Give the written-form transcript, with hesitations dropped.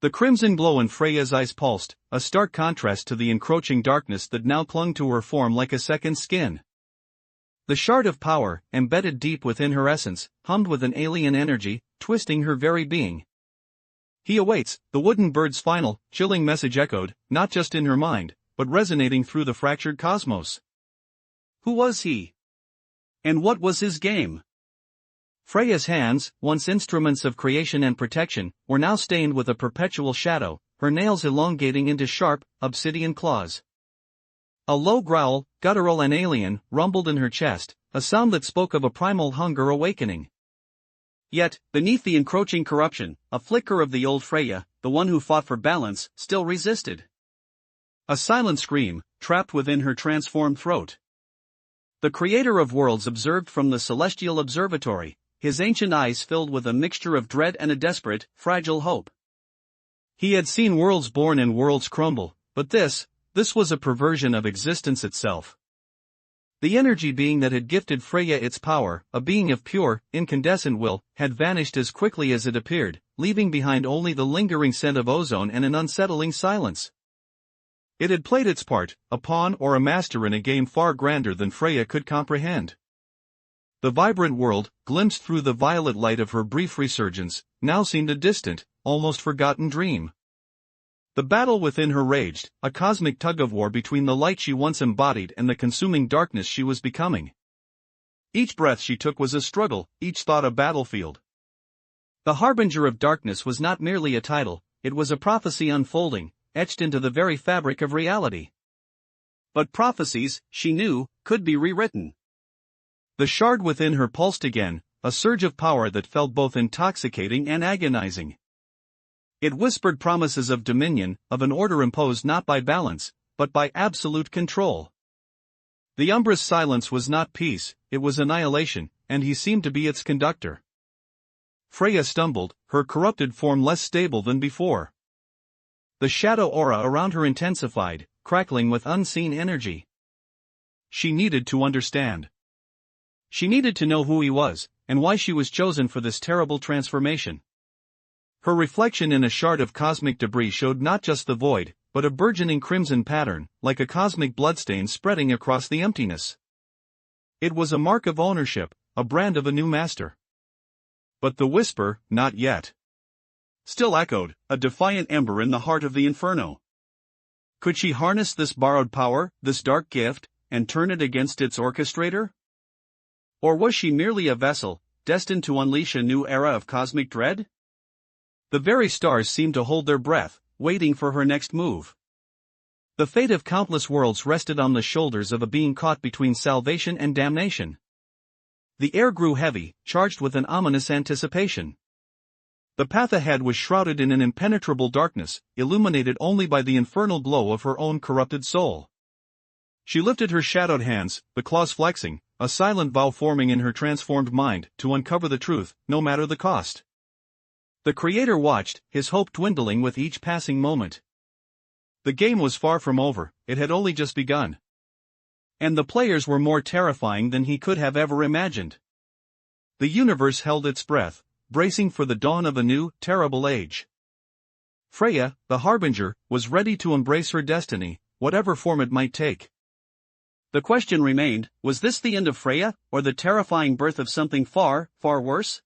The crimson glow in Freya's eyes pulsed, a stark contrast to the encroaching darkness that now clung to her form like a second skin. The shard of power, embedded deep within her essence, hummed with an alien energy, twisting her very being. "He awaits," the wooden bird's final, chilling message echoed, not just in her mind, but resonating through the fractured cosmos. Who was he? And what was his game? Freya's hands, once instruments of creation and protection, were now stained with a perpetual shadow, her nails elongating into sharp, obsidian claws. A low growl, guttural and alien, rumbled in her chest, a sound that spoke of a primal hunger awakening. Yet, beneath the encroaching corruption, a flicker of the old Freya, the one who fought for balance, still resisted. A silent scream, trapped within her transformed throat. The creator of worlds observed from the celestial observatory, his ancient eyes filled with a mixture of dread and a desperate, fragile hope. He had seen worlds born and worlds crumble, but this was a perversion of existence itself. The energy being that had gifted Freya its power, a being of pure, incandescent will, had vanished as quickly as it appeared, leaving behind only the lingering scent of ozone and an unsettling silence. It had played its part, a pawn or a master in a game far grander than Freya could comprehend. The vibrant world, glimpsed through the violet light of her brief resurgence, now seemed a distant, almost forgotten dream. The battle within her raged, a cosmic tug-of-war between the light she once embodied and the consuming darkness she was becoming. Each breath she took was a struggle, each thought a battlefield. The harbinger of darkness was not merely a title, it was a prophecy unfolding, etched into the very fabric of reality. But prophecies, she knew, could be rewritten. The shard within her pulsed again, a surge of power that felt both intoxicating and agonizing. It whispered promises of dominion, of an order imposed not by balance, but by absolute control. The Umbra's silence was not peace, it was annihilation, and he seemed to be its conductor. Freya stumbled, her corrupted form less stable than before. The shadow aura around her intensified, crackling with unseen energy. She needed to understand. She needed to know who he was, and why she was chosen for this terrible transformation. Her reflection in a shard of cosmic debris showed not just the void, but a burgeoning crimson pattern, like a cosmic bloodstain spreading across the emptiness. It was a mark of ownership, a brand of a new master. But the whisper, "Not yet," still echoed, a defiant ember in the heart of the inferno. Could she harness this borrowed power, this dark gift, and turn it against its orchestrator? Or was she merely a vessel, destined to unleash a new era of cosmic dread? The very stars seemed to hold their breath, waiting for her next move. The fate of countless worlds rested on the shoulders of a being caught between salvation and damnation. The air grew heavy, charged with an ominous anticipation. The path ahead was shrouded in an impenetrable darkness, illuminated only by the infernal glow of her own corrupted soul. She lifted her shadowed hands, the claws flexing, a silent vow forming in her transformed mind, to uncover the truth, no matter the cost. The Creator watched, his hope dwindling with each passing moment. The game was far from over, it had only just begun. And the players were more terrifying than he could have ever imagined. The universe held its breath, bracing for the dawn of a new, terrible age. Freya, the harbinger, was ready to embrace her destiny, whatever form it might take. The question remained, was this the end of Freya, or the terrifying birth of something far, far worse?